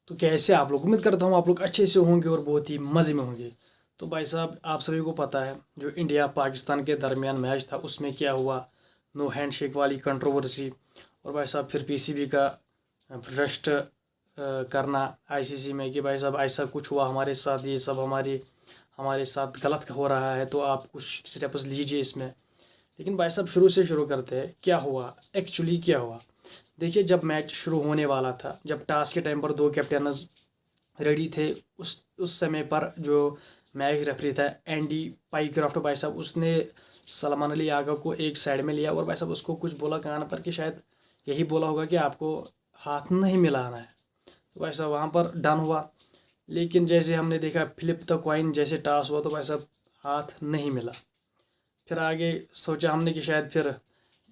तो कैसे आप लोग, उम्मीद करता हूँ आप लोग अच्छे से होंगे और बहुत ही मज़े में होंगे। तो भाई साहब, आप सभी को पता है जो इंडिया पाकिस्तान के दरमियान मैच था उसमें क्या हुआ, नो हैंडशेक वाली कंट्रोवर्सी। और भाई साहब फिर पीसीबी का भ्रष्ट करना आईसीसी में कि भाई साहब ऐसा कुछ हुआ हमारे साथ, ये सब हमारे साथ गलत हो रहा है, तो आप कुछ स्टेप्स लीजिए इसमें। लेकिन भाई साहब शुरू से शुरू करते हैं, क्या हुआ एक्चुअली, क्या हुआ। देखिए, जब मैच शुरू होने वाला था, जब टॉस के टाइम पर दो कैप्टन रेडी थे, उस समय पर जो मैच रेफरी था एंडी पाईक्रॉफ्ट भाई साहब, उसने सलमान अली आगा को एक साइड में लिया और भाई साहब उसको कुछ बोला कान पर कि शायद यही बोला होगा कि आपको हाथ नहीं मिलाना है। तो भाई साहब वहाँ पर डन हुआ। लेकिन जैसे हमने देखा फ्लिप द कॉइन, जैसे टॉस हुआ तो भाई साहब हाथ नहीं मिला। फिर आगे सोचा हमने कि शायद फिर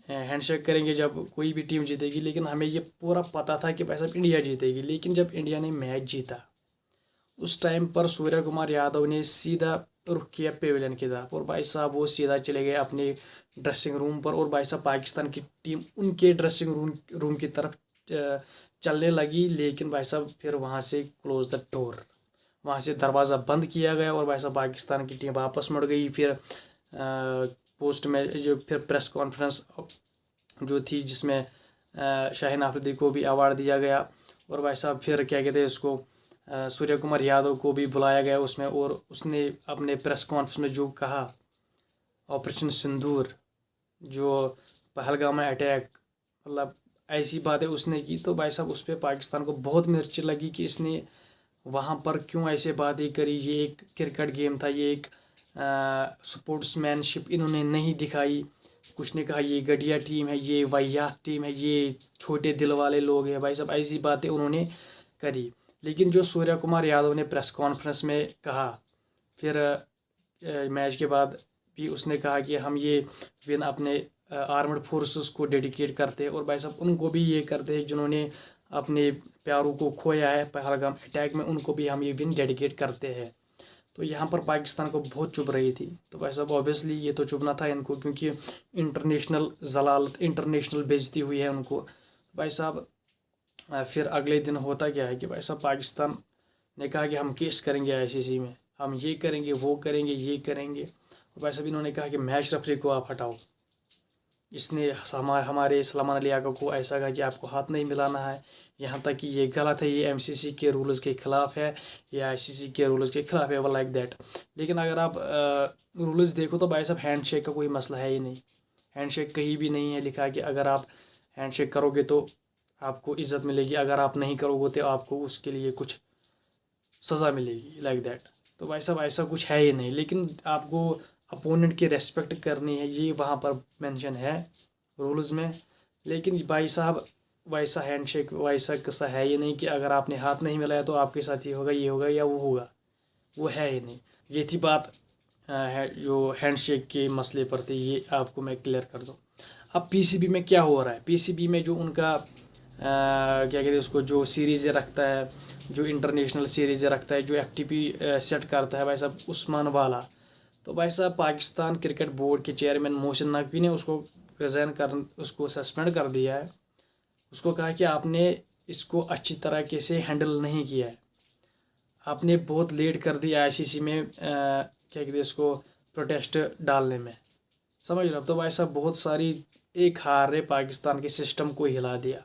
हैंडशेक करेंगे जब कोई भी टीम जीतेगी, लेकिन हमें ये पूरा पता था कि भाई साहब इंडिया जीतेगी। लेकिन जब इंडिया ने मैच जीता, उस टाइम पर सूर्य कुमार यादव ने सीधा रुख किया पेविलियन की तरफ और भाई साहब वो सीधा चले गए अपने ड्रेसिंग रूम पर। और भाई साहब पाकिस्तान की टीम उनके ड्रेसिंग रूम की तरफ चलने लगी। लेकिन भाई साहब फिर वहाँ से क्लोज द डोर, वहाँ से दरवाज़ा बंद किया गया और भाई साहब पाकिस्तान की टीम वापस मुड़ गई। फिर पोस्ट में जो फिर प्रेस कॉन्फ्रेंस जो थी, जिसमें शाहीन आफरीदी को भी अवार्ड दिया गया। और भाई साहब फिर क्या कहते हैं उसको, सूर्य कुमार यादव को भी बुलाया गया उसमें, और उसने अपने प्रेस कॉन्फ्रेंस में जो कहा, ऑपरेशन सिंदूर, जो पहलगाम में अटैक, मतलब ऐसी बातें उसने की। तो भाई साहब उस पर पाकिस्तान को बहुत मिर्ची लगी कि इसने वहाँ पर क्यों ऐसे बातें करी। ये एक क्रिकेट गेम था, ये एक स्पोर्ट्समैनशिप इन्होंने नहीं दिखाई। कुछ ने कहा ये घटिया टीम है, ये वाहियात टीम है, ये छोटे दिल वाले लोग हैं। भाई साहब ऐसी बातें उन्होंने करी। लेकिन जो सूर्य कुमार यादव ने प्रेस कॉन्फ्रेंस में कहा, फिर मैच के बाद भी उसने कहा कि हम ये विन अपने आर्मड फोर्सेस को डेडिकेट करते हैं और भाई साहब उनको भी ये करते हैं जिन्होंने अपने प्यारों को खोया है पहलगाम अटैक में, उनको भी हम ये विन डेडिकेट करते हैं। तो यहाँ पर पाकिस्तान को बहुत चुभ रही थी। तो भाई साहब ऑब्वियसली ये तो चुभना था इनको, क्योंकि इंटरनेशनल जलालत, इंटरनेशनल बेइज्जती हुई है उनको। भाई साहब फिर अगले दिन होता क्या है कि भाई साहब पाकिस्तान ने कहा कि हम केस करेंगे आईसीसी में, हम ये करेंगे, वो करेंगे, ये करेंगे। और भाई साहब इन्होंने कहा कि मैच रेफरी को आप हटाओ। इसने हमारे सलमान अली आगा को ऐसा कहा कि आपको हाथ नहीं मिलाना है, यहाँ तक कि ये गलत है, ये एमसीसी के रूल्स के ख़िलाफ़ है, ये आईसीसी के रूल्स के ख़िलाफ़ है, वो लाइक दैट। लेकिन अगर आप रूल्स देखो तो भाई साहब हैंडशेक का कोई मसला है ही नहीं। हैंडशेक कहीं भी नहीं है लिखा कि अगर आप हैंडशेक करोगे तो आपको इज़्ज़त मिलेगी, अगर आप नहीं करोगे तो आपको उसके लिए कुछ सज़ा मिलेगी, लाइक दैट। तो भाई साहब ऐसा कुछ है ही नहीं। लेकिन आपको अपोनेंट की रेस्पेक्ट करनी है, ये वहाँ पर मेंशन है रूल्स में। लेकिन भाई साहब वैसा हैंडशेक वैसा किस्सा है ही नहीं कि अगर आपने हाथ नहीं मिलाया तो आपके साथ ये होगा, ये होगा या वो होगा, वो है ही नहीं। ये थी बात है जो हैंडशेक के मसले पर थी, ये आपको मैं क्लियर कर दूँ। अब पीसीबी में क्या हो रहा है, पीसीबी में जो उनका क्या कहते हैं उसको, जो सीरीज़ रखता है, जो इंटरनेशनल सीरीज़ रखता है, जो एफटीपी सेट करता है भाई साहब उस्मान वाला। तो भाई साहब पाकिस्तान क्रिकेट बोर्ड के चेयरमैन मोहसिन नकवी ने उसको रिज़ाइन कर, उसको सस्पेंड कर दिया है। उसको कहा कि आपने इसको अच्छी तरीके से हैंडल नहीं किया है, आपने बहुत लेट कर दिया आईसीसी में क्या कहते हैं इसको, प्रोटेस्ट डालने में, समझ रहे हो। तो भाई साहब बहुत सारी, एक हार ने पाकिस्तान के सिस्टम को हिला दिया,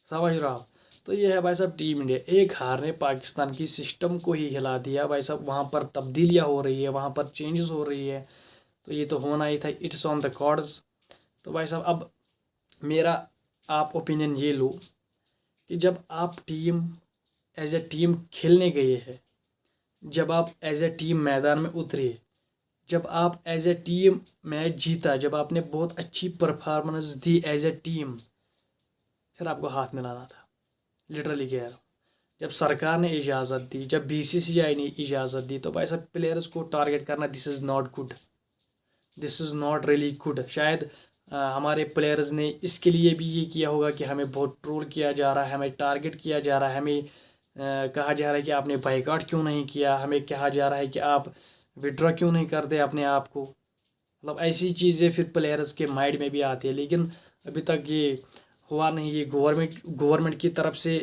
समझ रहे हो आप। तो ये है भाई साहब टीम इंडिया, एक हार ने पाकिस्तान की सिस्टम को ही हिला दिया भाई साहब। वहाँ पर तब्दीलियाँ हो रही है, वहाँ पर चेंजेस हो रही है, तो ये तो होना ही था, इट्स ऑन द कार्ड्स। तो भाई साहब अब मेरा आप ओपिनियन ये लो कि जब आप टीम एज ए टीम खेलने गए हैं, जब आप एज ए टीम मैदान में उतरे, जब आप एज ए टीम मैच जीता, जब आपने बहुत अच्छी परफॉर्मेंस दी एज ए टीम, फिर आपको हाथ मिलाना था। लिटरली कह रहा हूँ, जब सरकार ने इजाज़त दी, जब बीसीसीआई ने इजाज़त दी, तो भाई साहब प्लेयर्स को टारगेट करना, this is not good, this is not really good. शायद हमारे प्लेयर्स ने इसके लिए भी ये किया होगा कि हमें बहुत ट्रोल किया जा रहा है, हमें टारगेट किया जा रहा है, हमें कहा जा रहा है कि आपने बाइकआउट क्यों नहीं किया, हमें कहा जा रहा है कि आप विड्रॉ क्यों नहीं करते अपने आप को। मतलब ऐसी चीज़ें फिर प्लेयर्स के माइंड में भी आती है। लेकिन अभी तक ये हुआ नहीं। ये गवर्नमेंट की तरफ से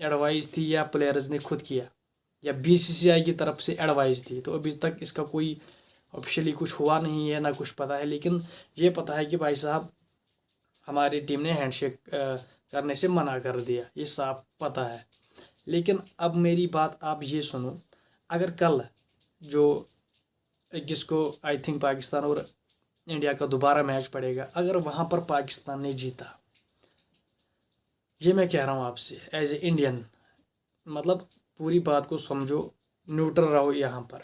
एडवाइस थी या प्लेयर्स ने खुद किया या बीसीसीआई की तरफ से एडवाइस थी, तो अभी तक इसका कोई ऑफिशियली कुछ हुआ नहीं है, ना कुछ पता है। लेकिन ये पता है कि भाई साहब हमारी टीम ने हैंडशेक करने से मना कर दिया, ये साफ पता है। लेकिन अब मेरी बात आप ये सुनो, अगर कल जो जिसको आई थिंक पाकिस्तान और इंडिया का दोबारा मैच पड़ेगा, अगर वहाँ पर पाकिस्तान ने जीता, ये मैं कह रहा हूँ आपसे एज ए इंडियन, मतलब पूरी बात को समझो, न्यूट्रल रहो यहाँ पर,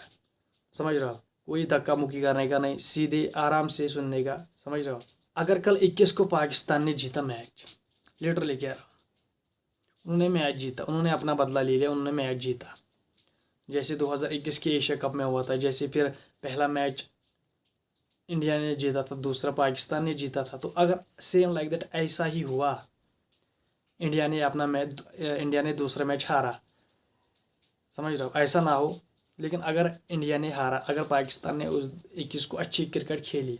समझ रहे हो, कोई धक्का मुक्की करने का नहीं, सीधे आराम से सुनने का, समझ रहे हो। अगर कल 21 को पाकिस्तान ने जीता मैच, लिटरली कह रहा हूँ, उन्होंने मैच जीता, उन्होंने अपना बदला ले लिया, उन्होंने मैच जीता, जैसे 2021 के एशिया कप में हुआ था, जैसे फिर पहला मैच इंडिया ने जीता था, दूसरा पाकिस्तान ने जीता था। तो अगर सेम लाइक दैट ऐसा ही हुआ, इंडिया ने दूसरा मैच हारा, समझ रहे हो, ऐसा ना हो, लेकिन अगर इंडिया ने हारा, अगर पाकिस्तान ने उस 21 को अच्छी क्रिकेट खेली,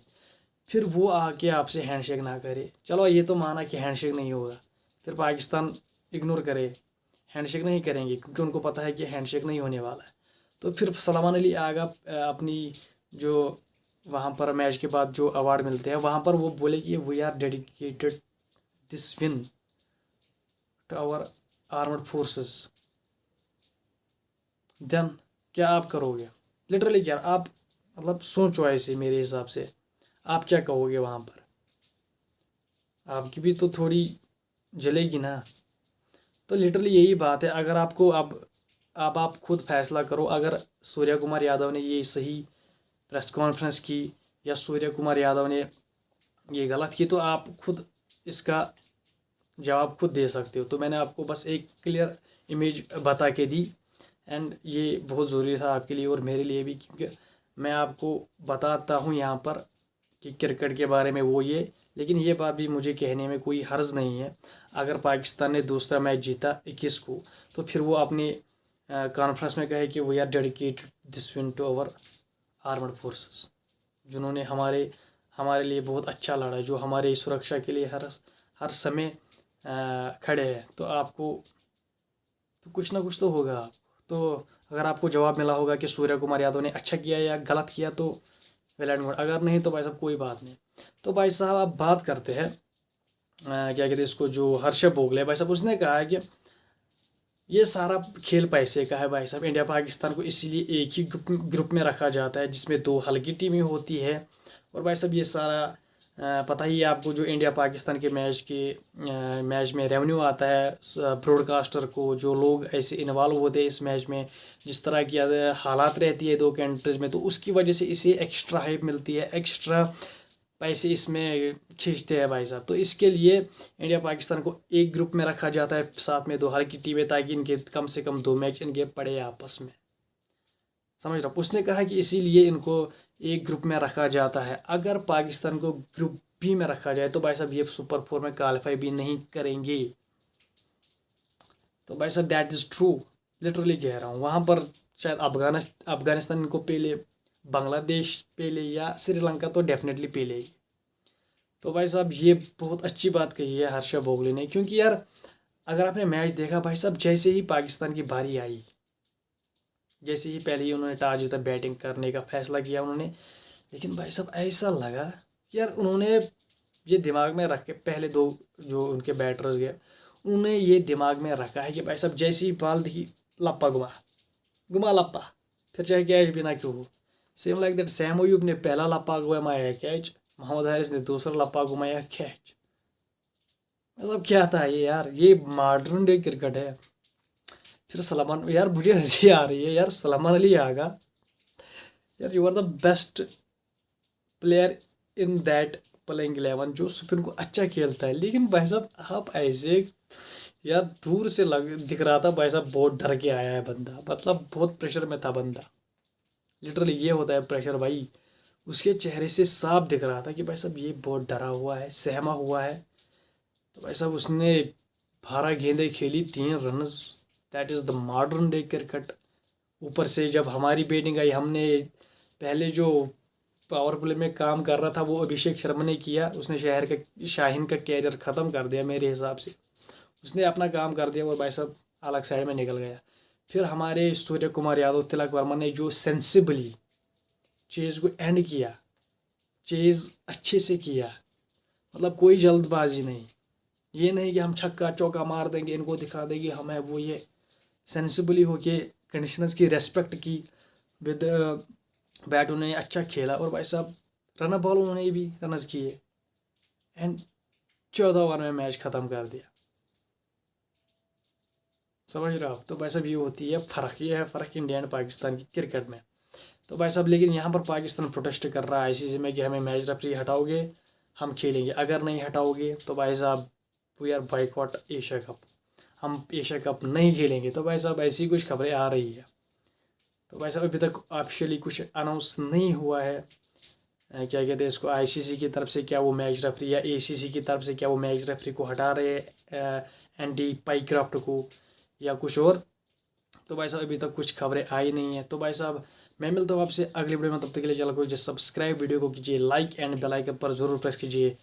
फिर वो आके आपसे हैंडशेक ना करे, चलो ये तो माना कि हैंडशेक नहीं होगा, फिर पाकिस्तान इग्नोर करे, हैंडशेक नहीं करेंगे क्योंकि उनको पता है कि हैंडशेक नहीं होने वाला है। तो फिर सलमान अली आगा अपनी जो वहाँ पर मैच के बाद जो अवार्ड मिलते हैं, वहाँ पर वो बोले कि we are dedicated this win to our armed forces, then क्या आप करोगे? लिटरली क्या आप, मतलब सोचो ऐसे, मेरे हिसाब से आप क्या कहोगे वहाँ पर? आपकी भी तो थोड़ी जलेगी ना। तो लिटरली यही बात है। अगर आपको अब आप खुद फैसला करो, अगर सूर्य कुमार यादव ने ये सही प्रेस कॉन्फ्रेंस की या सूर्य कुमार यादव ने ये गलत की, तो आप खुद इसका जवाब खुद दे सकते हो। तो मैंने आपको बस एक क्लियर इमेज बता के दी, एंड ये बहुत ज़रूरी था आपके लिए और मेरे लिए भी, क्योंकि मैं आपको बताता हूँ यहाँ पर कि क्रिकेट के बारे में वो ये, लेकिन ये बात भी मुझे कहने में कोई हर्ज नहीं है। अगर पाकिस्तान ने दूसरा मैच जीता 21 को, तो फिर वो अपने कॉन्फ्रेंस में कहे कि we are dedicated this win to our armed forces, जिन्होंने हमारे लिए बहुत अच्छा लड़ा, जो हमारे सुरक्षा के लिए हर समय खड़े हैं। तो आपको तो कुछ ना कुछ तो होगा। तो अगर आपको जवाब मिला होगा कि सूर्य कुमार यादव ने अच्छा किया या गलत किया, तो वेल एंड गुड, अगर नहीं तो भाई साहब कोई बात नहीं। तो भाई साहब आप बात करते हैं क्या कहते हैं इसको, जो हर्षद भोगले भाई साहब, उसने कहा है कि ये सारा खेल पैसे का है भाई साहब। इंडिया पाकिस्तान को इसीलिए एक ही ग्रुप में रखा जाता है जिसमें 2 हल्की टीमें होती है। और भाई साहब ये सारा पता ही है आपको, जो इंडिया पाकिस्तान के मैच में रेवेन्यू आता है ब्रॉडकास्टर को, जो लोग ऐसे इन्वॉल्व होते हैं इस मैच में, जिस तरह की हालात रहती है 2 कंट्रीज़ में, तो उसकी वजह से इसे एक्स्ट्रा हाइप मिलती है, एक्स्ट्रा पैसे इसमें खींचते हैं भाई साहब। तो इसके लिए इंडिया पाकिस्तान को एक ग्रुप में रखा जाता है, साथ में 2 हल्की टीमें, ताकि इनके कम से कम 2 मैच इनके पड़े आपस में, समझ रहा हूँ। उसने कहा कि इसीलिए इनको एक ग्रुप में रखा जाता है। अगर पाकिस्तान को ग्रुप बी में रखा जाए तो भाई साहब ये सुपर 4 में क्वालिफाई भी नहीं करेंगे। तो भाई साहब दैट इज़ ट्रू, लिटरली कह रहा हूँ। वहाँ पर शायद अफगानिस्तान इनको पहले, बांग्लादेश पहले, या श्रीलंका तो डेफिनेटली पहले। तो भाई साहब ये बहुत अच्छी बात कही है हर्षद भोगले ने, क्योंकि यार अगर आपने मैच देखा भाई साहब, जैसे ही पाकिस्तान की बारी आई, जैसे ही पहले ही उन्होंने टॉस जीता, बैटिंग करने का फैसला किया उन्होंने, लेकिन भाई साहब ऐसा लगा यार उन्होंने ये दिमाग में रख के, पहले 2 जो उनके बैटर्स गए, उन्होंने ये दिमाग में रखा है कि भाई साहब जैसी बॉल दिखी, लप्पा घुमा लप्पा, फिर चाहे कैच भी ना क्यों हो। Same like that Sam Ayub ने पहला लप्पा घुमाया कैच, मोहम्मद हारिस ने दूसरा लप्पा घुमाया कैच। मतलब क्या था ये यार, ये मॉडर्न डे क्रिकेट है। फिर सलमान, यार मुझे हंसी आ रही है यार, सलमान अली आगा, यार you are the best player in that playing 11, जो स्पिन को अच्छा खेलता है। लेकिन भाई साहब आप ऐसे, यार दूर से दिख रहा था भाई साहब बहुत डर के आया है बंदा, मतलब बहुत प्रेशर में था बंदा। लिटरली ये होता है प्रेशर भाई, उसके चेहरे से साफ दिख रहा था कि भाई साहब ये बहुत डरा हुआ है, सहमा हुआ है। तो भाई साहब उसने 12 गेंदें खेली, 3 run, that is the modern day cricket. ऊपर से जब हमारी बैटिंग आई, हमने पहले जो पावर प्ले में काम कर रहा था वो अभिषेक शर्मा ने किया, उसने शाहीन का कैरियर ख़त्म कर दिया मेरे हिसाब से। उसने अपना काम कर दिया और भाई साहब अलग साइड में निकल गया। फिर हमारे सूर्य कुमार यादव, तिलक वर्मा ने जो सेंसिबली चेज़ को एंड किया, चेज़ अच्छे से किया, मतलब कोई जल्दबाजी नहीं, ये नहीं कि हम छक्का चौका मार देंगे, इनको दिखा देंगे हम है वो, ये सेंसिबली होके कंडीशनर्स की रेस्पेक्ट की, विद बैट उन्होंने अच्छा खेला और भाई साहब रन बॉल उन्होंने भी रनर्स किए एंड 14 ओवर में मैच ख़त्म कर दिया। समझ रहे हो आप? तो भाई साहब ये होती है फ़र्क, ये है फ़र्क इंडिया एंड पाकिस्तान की क्रिकेट में। तो भाई साहब लेकिन यहाँ पर पाकिस्तान प्रोटेस्ट कर रहा है आईसीसी में कि हमें मैच रेफरी हटाओगे हम खेलेंगे, अगर नहीं हटाओगे तो भाई साहब we are boycott Asia cup, हम एशिया कप नहीं खेलेंगे। तो भाई साहब ऐसी कुछ खबरें आ रही है। तो भाई साहब अभी तक ऑफिशियली कुछ अनाउंस नहीं हुआ है, क्या कहते हैं इसको, आईसीसी की तरफ से क्या वो मैच रेफरी या एसीसी की तरफ से क्या वो मैच रेफरी को हटा रहे हैं, एंडी पाइक्राफ्ट को या कुछ और। तो भाई साहब अभी तक कुछ खबरें आई नहीं है। तो भाई साहब मैं मिलता हूँ आपसे अगली वीडियो में, तब तक के लिए चलो कुछ सब्सक्राइब वीडियो को कीजिए, लाइक एंड बेल आइकन पर जरूर प्रेस कीजिए।